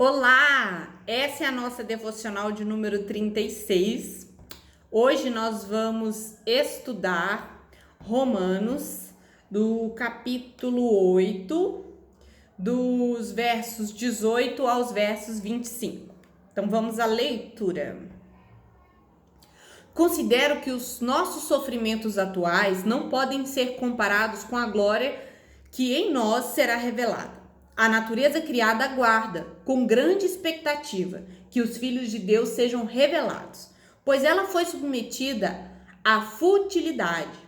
Olá! Essa é a nossa devocional de número 36. Hoje nós vamos estudar Romanos, do capítulo 8, dos versos 18 aos versos 25. Então vamos à leitura. Considero que os nossos sofrimentos atuais não podem ser comparados com a glória que em nós será revelada. A natureza criada aguarda, com grande expectativa, que os filhos de Deus sejam revelados, pois ela foi submetida à futilidade,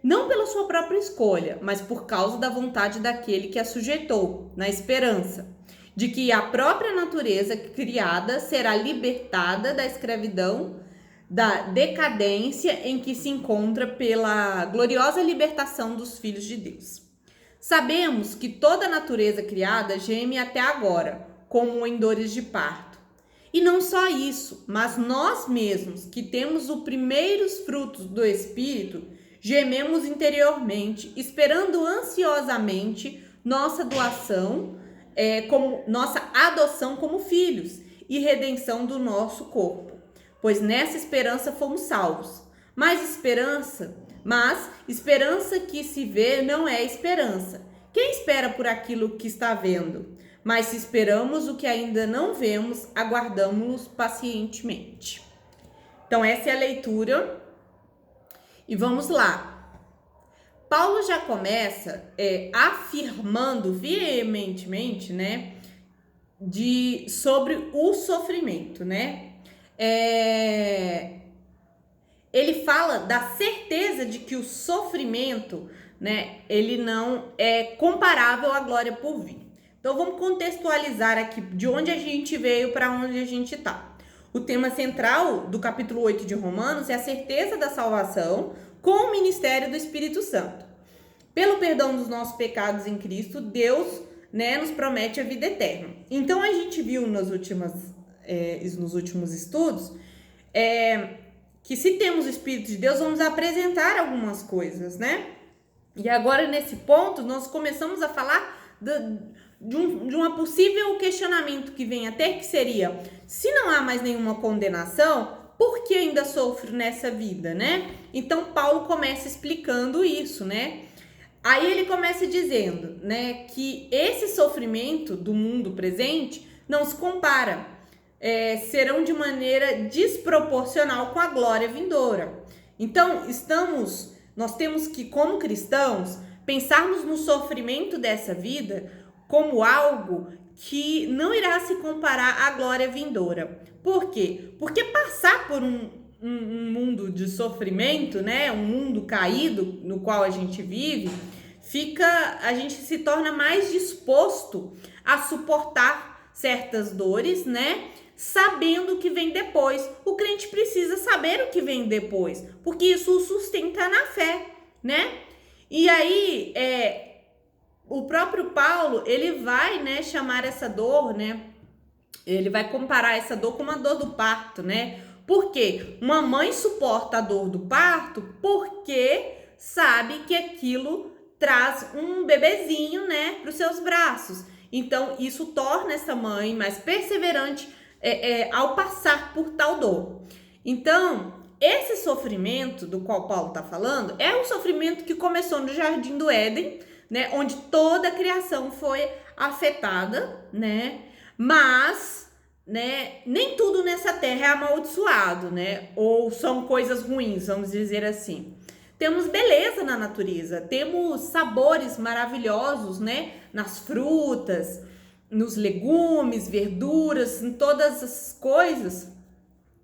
não pela sua própria escolha, mas por causa da vontade daquele que a sujeitou, na esperança de que a própria natureza criada será libertada da escravidão, da decadência em que se encontra pela gloriosa libertação dos filhos de Deus. Sabemos que toda a natureza criada geme até agora, como em dores de parto. E não só isso, mas nós mesmos, que temos os primeiros frutos do Espírito, gememos interiormente, esperando ansiosamente nossa nossa adoção como filhos e redenção do nosso corpo. Pois nessa esperança fomos salvos. Mas esperança que se vê não é esperança. Quem espera por aquilo que está vendo? Mas se esperamos o que ainda não vemos, aguardamos pacientemente. Então essa é a leitura. E vamos lá. Paulo já começa afirmando veementemente, sobre o sofrimento, Ele fala da certeza de que o sofrimento, ele não é comparável à glória por vir. Então vamos contextualizar aqui de onde a gente veio para onde a gente está. O tema central do capítulo 8 de Romanos é a certeza da salvação com o ministério do Espírito Santo. Pelo perdão dos nossos pecados em Cristo, Deus, nos promete a vida eterna. Então a gente viu nos últimos estudos que se temos o Espírito de Deus, vamos apresentar algumas coisas, E agora, nesse ponto, nós começamos a falar de um possível questionamento que vem até, que seria: se não há mais nenhuma condenação, por que ainda sofro nessa vida, Então, Paulo começa explicando isso, Aí ele começa dizendo, que esse sofrimento do mundo presente não se compara, serão de maneira desproporcional com a glória vindoura. Então, nós temos que, como cristãos, pensarmos no sofrimento dessa vida como algo que não irá se comparar à glória vindoura. Por quê? Porque passar por um mundo de sofrimento, um mundo caído no qual a gente vive, a gente se torna mais disposto a suportar certas dores, sabendo o que vem depois. O crente precisa saber o que vem depois, porque isso o sustenta na fé, E aí, o próprio Paulo, ele vai, chamar essa dor, Ele vai comparar essa dor com uma dor do parto, Por quê? Uma mãe suporta a dor do parto porque sabe que aquilo traz um bebezinho, para os seus braços. Então, isso torna essa mãe mais perseverante ao passar por tal dor. Então, esse sofrimento do qual Paulo está falando é um sofrimento que começou no Jardim do Éden, onde toda a criação foi afetada, Mas, nem tudo nessa terra é amaldiçoado, Ou são coisas ruins, vamos dizer assim. Temos beleza na natureza, temos sabores maravilhosos, nas frutas, nos legumes, verduras, em todas as coisas.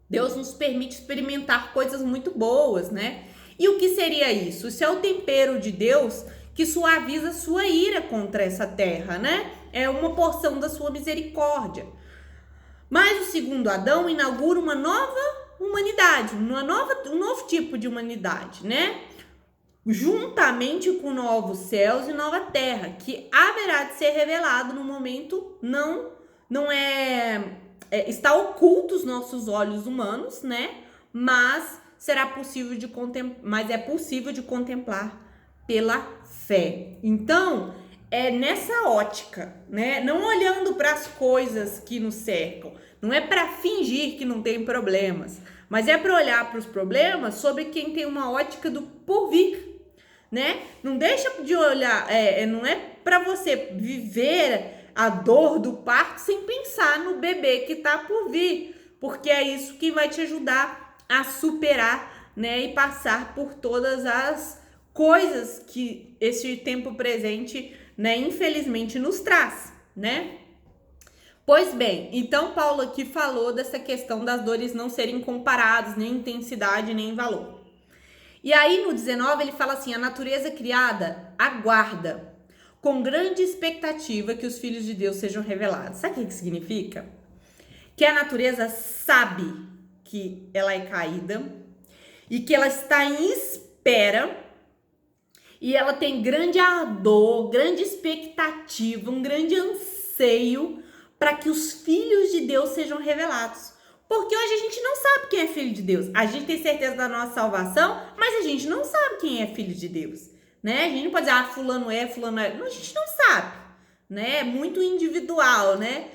Deus nos permite experimentar coisas muito boas, E o que seria isso? Isso é o tempero de Deus que suaviza sua ira contra essa terra, É uma porção da sua misericórdia. Mas o segundo Adão inaugura uma nova humanidade, um novo tipo de humanidade, Juntamente com novos céus e nova terra, que haverá de ser revelado no momento, está oculto aos nossos olhos humanos, Mas é possível de contemplar pela fé. Então, é nessa ótica, né? Não olhando para as coisas que nos cercam. Não é para fingir que não tem problemas, mas é para olhar para os problemas sobre quem tem uma ótica do porvir, né? Não deixa de olhar, não é para você viver a dor do parto sem pensar no bebê que tá por vir, porque é isso que vai te ajudar a superar, né? E passar por todas as coisas que esse tempo presente, né, infelizmente nos traz, né? Pois bem, então Paulo aqui falou dessa questão das dores não serem comparadas, nem em intensidade, nem em valor. E aí no 19 ele fala assim: a natureza criada aguarda com grande expectativa que os filhos de Deus sejam revelados. Sabe o que significa? Que a natureza sabe que ela é caída e que ela está em espera. E ela tem grande ardor, grande expectativa, um grande anseio para que os filhos de Deus sejam revelados. Porque hoje a gente não sabe quem é filho de Deus. A gente tem certeza da nossa salvação, mas a gente não sabe quem é filho de Deus, né? A gente não pode dizer, fulano é, fulano é. Não, a gente não sabe, né? É muito individual, né?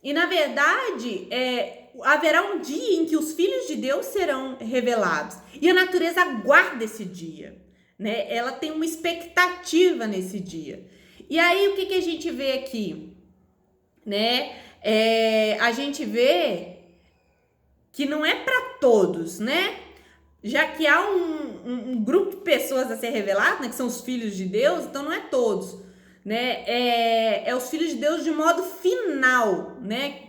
E na verdade, haverá um dia em que os filhos de Deus serão revelados. E a natureza aguarda esse dia, né? Ela tem uma expectativa nesse dia. E aí, o que a gente vê aqui? Né? A gente vê que não é para todos, né? Já que há um grupo de pessoas a ser revelado, né? Que são os filhos de Deus, então não é todos, né? É os filhos de Deus de modo final, né?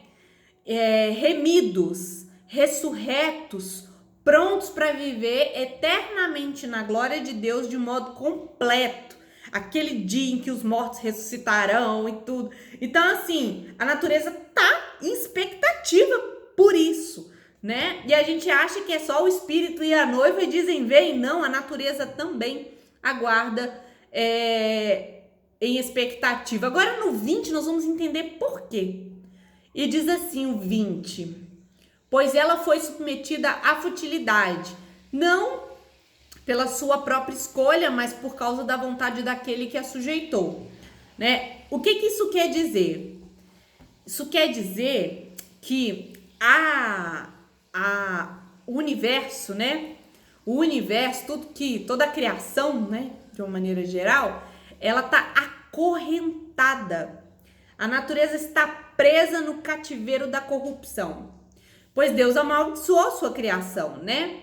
Remidos, ressurretos, prontos para viver eternamente na glória de Deus de modo completo. Aquele dia em que os mortos ressuscitarão e tudo. Então, assim, a natureza tá em expectativa por isso, né? E a gente acha que é só o espírito e a noiva e dizem, vem. Não, a natureza também aguarda em expectativa. Agora, no 20, nós vamos entender por quê. E diz assim o 20: pois ela foi submetida à futilidade, não pela sua própria escolha, mas por causa da vontade daquele que a sujeitou, né? O que isso quer dizer? Isso quer dizer que o universo, né? O universo, toda a criação, né? De uma maneira geral, ela tá acorrentada. A natureza está presa no cativeiro da corrupção, pois Deus amaldiçoou sua criação, né?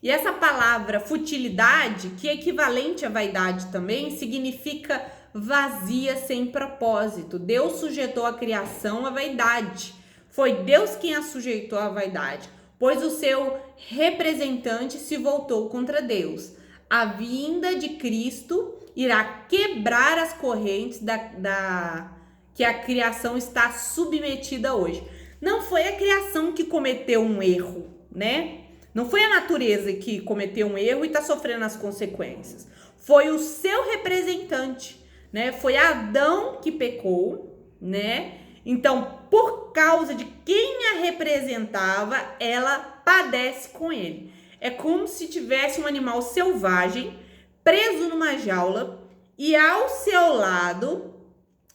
E essa palavra futilidade, que é equivalente à vaidade também, significa vazia sem propósito. Deus sujeitou a criação à vaidade. Foi Deus quem a sujeitou à vaidade, pois o seu representante se voltou contra Deus. A vinda de Cristo irá quebrar as correntes que a criação está submetida hoje. Não foi a criação que cometeu um erro, né? Não foi a natureza que cometeu um erro e está sofrendo as consequências. Foi o seu representante, né? Foi Adão que pecou, né? Então, por causa de quem a representava, ela padece com ele. É como se tivesse um animal selvagem preso numa jaula e ao seu lado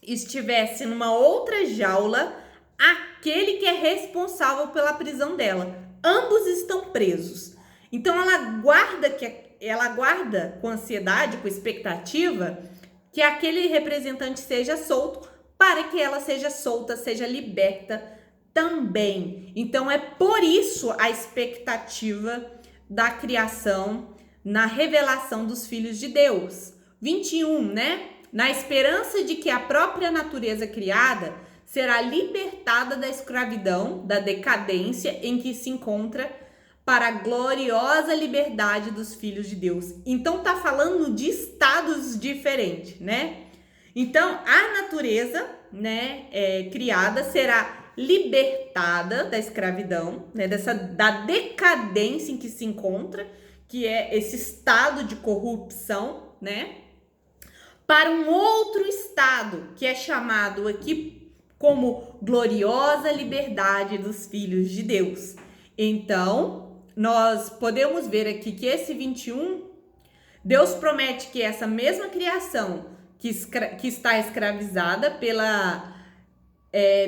estivesse numa outra jaula aquele que é responsável pela prisão dela. Ambos estão presos. Então ela aguarda com ansiedade, com expectativa, que aquele representante seja solto para que ela seja solta, seja liberta também. Então é por isso a expectativa da criação na revelação dos filhos de Deus. 21, né? Na esperança de que a própria natureza criada será libertada da escravidão, da decadência em que se encontra, para a gloriosa liberdade dos filhos de Deus. Então tá falando de estados diferentes, né? Então a natureza, né, criada será libertada da escravidão, né, da decadência em que se encontra, que é esse estado de corrupção, né? Para um outro estado que é chamado aqui como gloriosa liberdade dos filhos de Deus. Então, nós podemos ver aqui que esse 21, Deus promete que essa mesma criação que está escravizada pela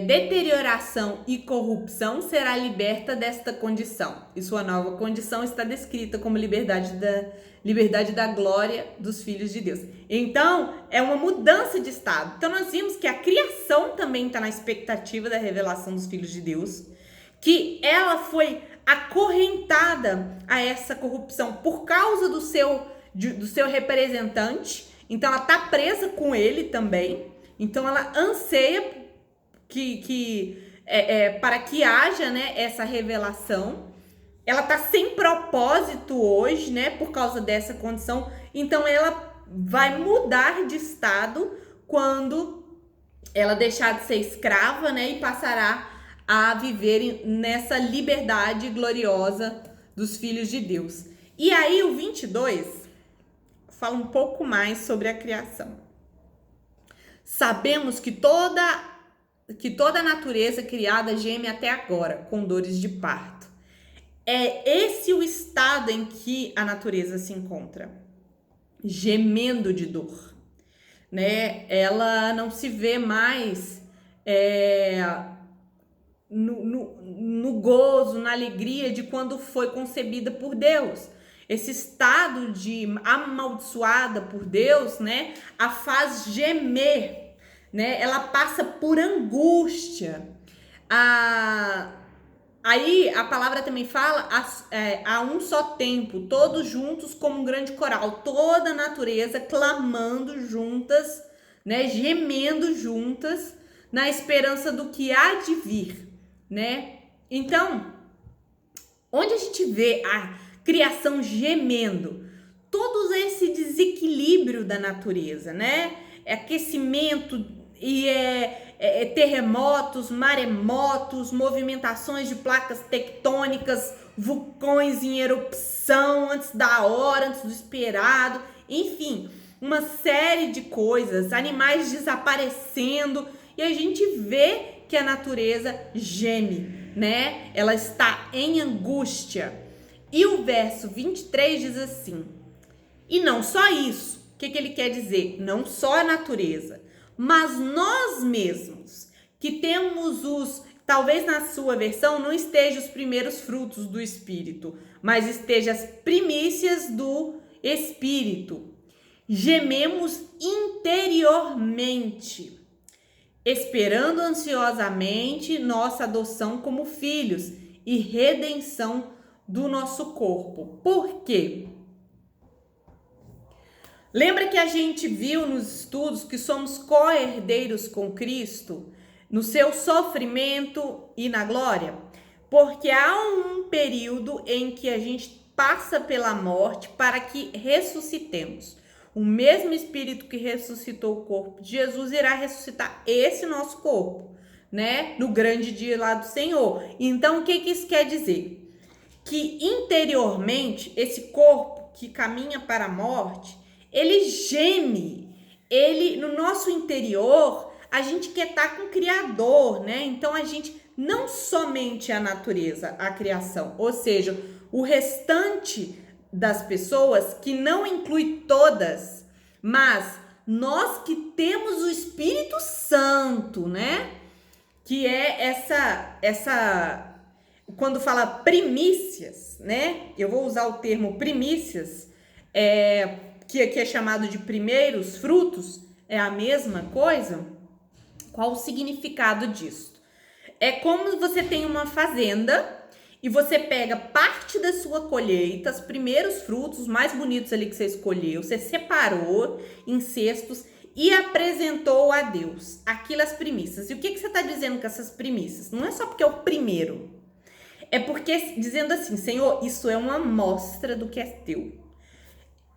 deterioração e corrupção será liberta desta condição. E sua nova condição está descrita como liberdade da glória dos filhos de Deus. Então, é uma mudança de estado. Então, nós vimos que a criação também está na expectativa da revelação dos filhos de Deus, que ela foi acorrentada a essa corrupção por causa do seu representante. Então, ela está presa com ele também. Então, ela anseia para que haja, né, essa revelação. Ela está sem propósito hoje, né, por causa dessa condição. Então, ela vai mudar de estado quando ela deixar de ser escrava, né, e passará a viver nessa liberdade gloriosa dos filhos de Deus. E aí, o 22 fala um pouco mais sobre a criação. Sabemos que toda a natureza criada geme até agora, com dores de parto. É esse o estado em que a natureza se encontra, gemendo de dor, né? Ela não se vê mais no gozo, na alegria de quando foi concebida por Deus. Esse estado de amaldiçoada por Deus, né, a faz gemer, né? Ela passa por angústia. Aí a palavra também fala a um só tempo, todos juntos como um grande coral, toda a natureza clamando juntas, né, gemendo juntas na esperança do que há de vir, né? Então, onde a gente vê a criação gemendo, todo esse desequilíbrio da natureza, né? Aquecimento e terremotos, maremotos, movimentações de placas tectônicas, vulcões em erupção antes da hora, antes do esperado, enfim, uma série de coisas, animais desaparecendo, e a gente vê que a natureza geme, né? Ela está em angústia. E o verso 23 diz assim: e não só isso, o que ele quer dizer? Não só a natureza, mas nós mesmos, que temos talvez na sua versão não esteja os primeiros frutos do Espírito, mas esteja as primícias do Espírito. Gememos interiormente, esperando ansiosamente nossa adoção como filhos e redenção do nosso corpo. Por quê? Lembra que a gente viu nos estudos que somos co-herdeiros com Cristo no seu sofrimento e na glória? Porque há um período em que a gente passa pela morte para que ressuscitemos. O mesmo Espírito que ressuscitou o corpo de Jesus irá ressuscitar esse nosso corpo, né? No grande dia lá do Senhor. Então, o que isso quer dizer? Que interiormente, esse corpo que caminha para a morte, ele geme, no nosso interior, a gente quer estar com o Criador, né? Então, a gente, não somente a natureza, a criação, ou seja, o restante das pessoas, que não inclui todas, mas nós que temos o Espírito Santo, né? Que é essa quando fala primícias, né? Eu vou usar o termo primícias, que aqui é chamado de primeiros frutos, é a mesma coisa. Qual o significado disso? É como você tem uma fazenda e você pega parte da sua colheita, os primeiros frutos mais bonitos ali que você escolheu, você separou em cestos e apresentou a Deus aquilo, as primícias. E o que você está dizendo com essas primícias? Não é só porque é o primeiro, é porque dizendo assim: Senhor, isso é uma amostra do que é teu.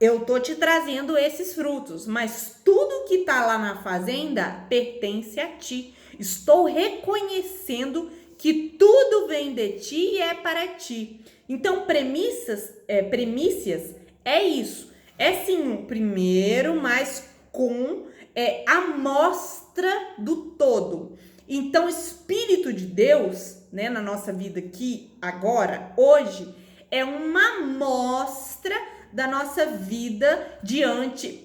Eu tô te trazendo esses frutos, mas tudo que tá lá na fazenda pertence a ti. Estou reconhecendo que tudo vem de ti e é para ti. Então, primícias é isso. É sim o primeiro, mas com amostra do todo. Então, o Espírito de Deus, né, na nossa vida aqui, agora, hoje, é uma amostra da nossa vida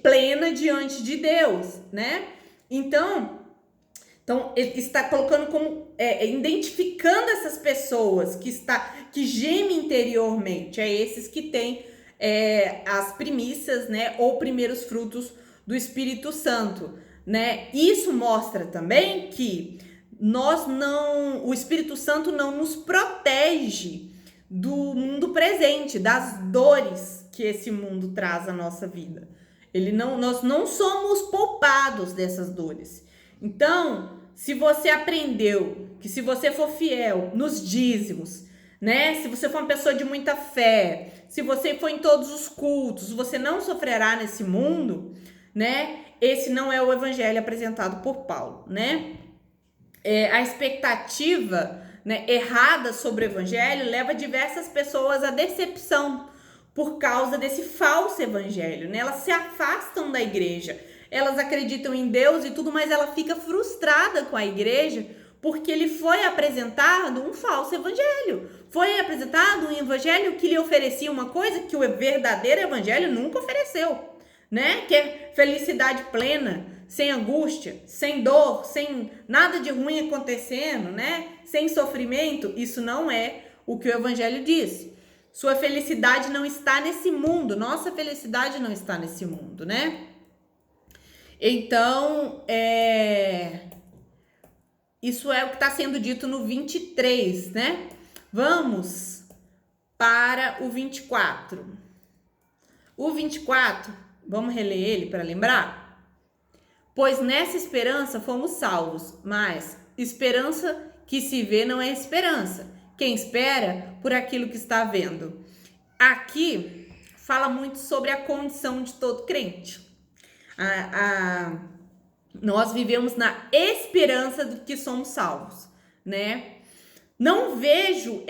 plena diante de Deus, né? Então ele está colocando como identificando essas pessoas que gemem interiormente, esses que têm as primícias, né, ou primeiros frutos do Espírito Santo, né? Isso mostra também que o Espírito Santo não nos protege do mundo presente, das dores que esse mundo traz à nossa vida. Nós não somos poupados dessas dores. Então, se você aprendeu que se você for fiel nos dízimos, né? Se você for uma pessoa de muita fé, se você for em todos os cultos, você não sofrerá nesse mundo, né? Esse não é o evangelho apresentado por Paulo, né? A expectativa, né, errada sobre o evangelho leva diversas pessoas à decepção por causa desse falso evangelho, né? Elas se afastam da igreja, elas acreditam em Deus e tudo, mas ela fica frustrada com a igreja porque lhe foi apresentado um falso evangelho. Foi apresentado um evangelho que lhe oferecia uma coisa que o verdadeiro evangelho nunca ofereceu, né? Que é felicidade plena, sem angústia, sem dor, sem nada de ruim acontecendo, né? Sem sofrimento. Isso não é o que o evangelho diz. Sua felicidade não está nesse mundo. Nossa felicidade não está nesse mundo, né? Então, isso é o que está sendo dito no 23, né? Vamos para o 24. O 24, vamos reler ele para lembrar? Pois nessa esperança fomos salvos, mas esperança que se vê não é esperança. Quem espera por aquilo que está vendo. Aqui fala muito sobre a condição de todo crente. Nós vivemos na esperança de que somos salvos, né? Não vejo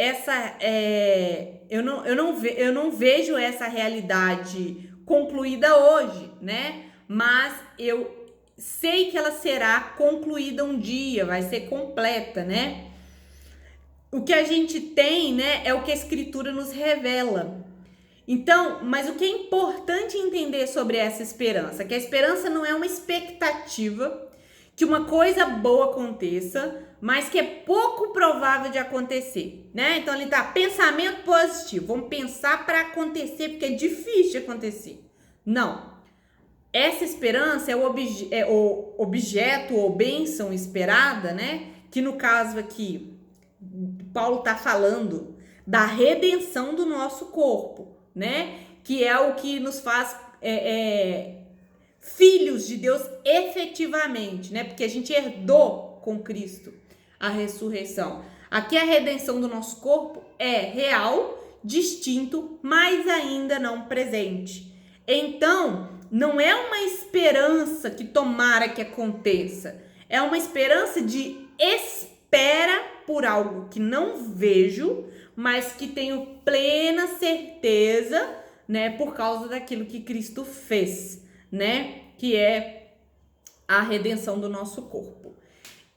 eu não vejo essa realidade concluída hoje, né? Mas eu sei que ela será concluída um dia, vai ser completa, né? O que a gente tem, né, é o que a Escritura nos revela. Então, mas o que é importante entender sobre essa esperança? Que a esperança não é uma expectativa que uma coisa boa aconteça, mas que é pouco provável de acontecer, né? Então, ali tá pensamento positivo. Vamos pensar para acontecer, porque é difícil de acontecer. Não. Essa esperança é o objeto ou bênção esperada, né? Que no caso aqui, Paulo tá falando da redenção do nosso corpo, né? Que é o que nos faz filhos de Deus efetivamente, né? Porque a gente herdou com Cristo a ressurreição. Aqui a redenção do nosso corpo é real, distinto, mas ainda não presente. Então, não é uma esperança que tomara que aconteça. É uma esperança de espera por algo que não vejo, mas que tenho plena certeza, né, por causa daquilo que Cristo fez, né, que é a redenção do nosso corpo.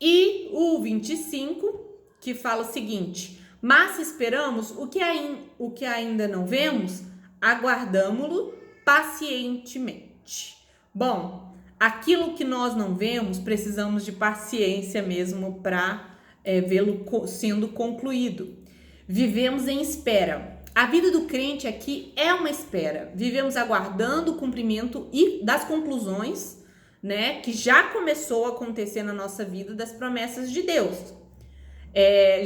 E o 25, que fala o seguinte: mas se esperamos o que ainda não vemos, aguardamo-lo pacientemente. Bom, aquilo que nós não vemos, precisamos de paciência mesmo para vê-lo sendo concluído. Vivemos em espera. A vida do crente aqui é uma espera. Vivemos aguardando o cumprimento das conclusões, né, que já começou a acontecer na nossa vida, das promessas de Deus.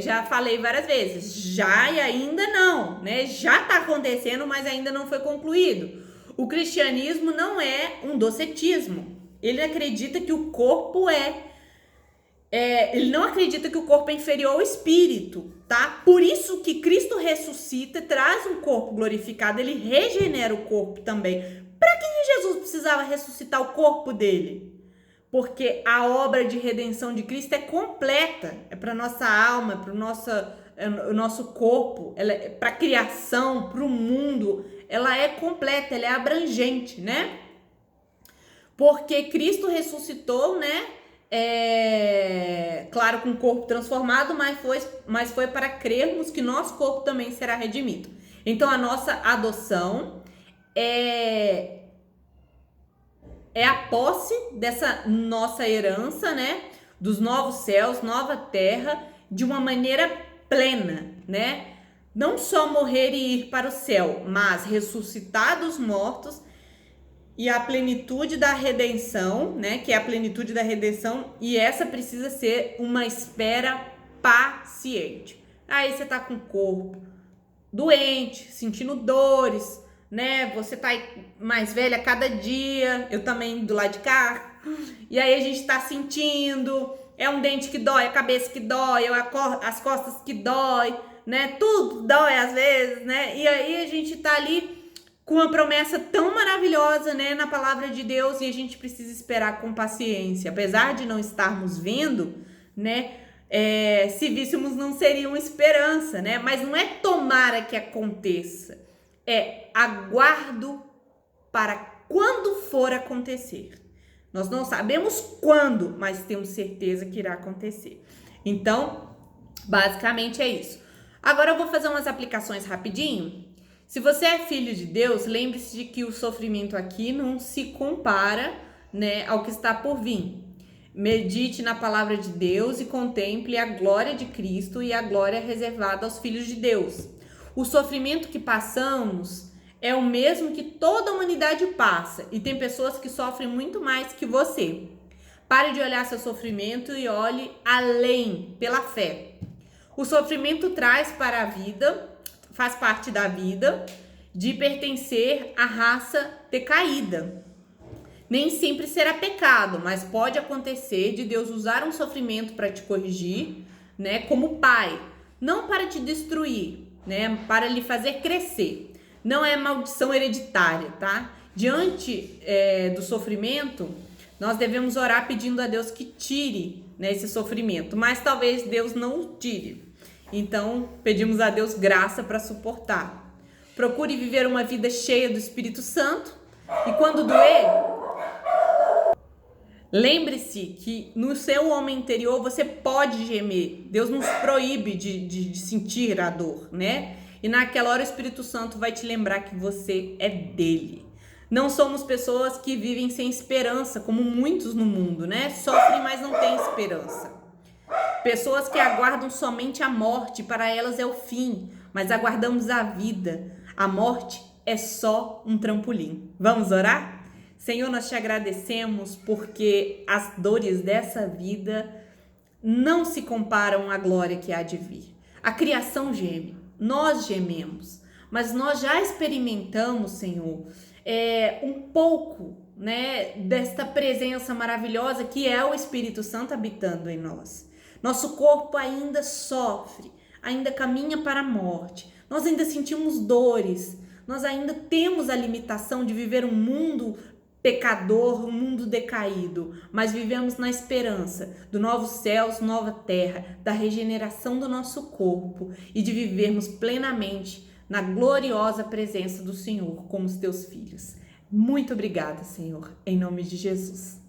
Já falei várias vezes, já e ainda não, né? Já está acontecendo, mas ainda não foi concluído. O cristianismo não é um docetismo. Ele acredita que o corpo ele não acredita que o corpo é inferior ao espírito, tá? Por isso que Cristo ressuscita, traz um corpo glorificado, ele regenera o corpo também. Para que Jesus precisava ressuscitar o corpo dele? Porque a obra de redenção de Cristo é completa, é para nossa alma, para o nosso corpo, para a criação, para o mundo, ela é completa, ela é abrangente, né? Porque Cristo ressuscitou, né? Claro, com o corpo transformado, mas foi para crermos que nosso corpo também será redimido. Então, a nossa adoção é a posse dessa nossa herança, né? Dos novos céus, nova terra, de uma maneira plena, né? Não só morrer e ir para o céu, mas ressuscitar dos mortos e a plenitude da redenção, né? Que é a plenitude da redenção, e essa precisa ser uma espera paciente. Aí você tá com o corpo doente, sentindo dores, né? Você tá mais velha a cada dia, eu também do lado de cá. E aí a gente tá sentindo, é um dente que dói, a cabeça que dói, as costas que dói, né? Tudo dói às vezes, né? E aí a gente tá ali com uma promessa tão maravilhosa, né, na palavra de Deus, e a gente precisa esperar com paciência. Apesar de não estarmos vendo, né, se víssemos não seria uma esperança, né? Mas não é tomara que aconteça, é aguardo para quando for acontecer. Nós não sabemos quando, mas temos certeza que irá acontecer. Então, basicamente é isso. Agora eu vou fazer umas aplicações rapidinho. Se você é filho de Deus, lembre-se de que o sofrimento aqui não se compara, né, ao que está por vir. Medite na palavra de Deus e contemple a glória de Cristo e a glória reservada aos filhos de Deus. O sofrimento que passamos é o mesmo que toda a humanidade passa, e tem pessoas que sofrem muito mais que você. Pare de olhar seu sofrimento e olhe além, pela fé. O sofrimento traz para a vida, faz parte da vida, de pertencer à raça decaída. Nem sempre será pecado, mas pode acontecer de Deus usar um sofrimento para te corrigir, né, como pai, não para te destruir, né, para lhe fazer crescer. Não é maldição hereditária, tá? Diante do sofrimento, nós devemos orar pedindo a Deus que tire, né, esse sofrimento, mas talvez Deus não o tire. Então, pedimos a Deus graça para suportar. Procure viver uma vida cheia do Espírito Santo, e quando doer, lembre-se que no seu homem interior você pode gemer. Deus nos proíbe de sentir a dor, né? E naquela hora o Espírito Santo vai te lembrar que você é dele. Não somos pessoas que vivem sem esperança, como muitos no mundo, né? Sofrem, mas não têm esperança. Pessoas que aguardam somente a morte, para elas é o fim, mas aguardamos a vida. A morte é só um trampolim. Vamos orar? Senhor, nós te agradecemos porque as dores dessa vida não se comparam à glória que há de vir. A criação geme, nós gememos, mas nós já experimentamos, Senhor, um pouco, né, desta presença maravilhosa que é o Espírito Santo habitando em nós. Nosso corpo ainda sofre, ainda caminha para a morte, nós ainda sentimos dores, nós ainda temos a limitação de viver um mundo pecador, um mundo decaído, mas vivemos na esperança do novos céus, nova terra, da regeneração do nosso corpo e de vivermos plenamente na gloriosa presença do Senhor como os teus filhos. Muito obrigada, Senhor, em nome de Jesus.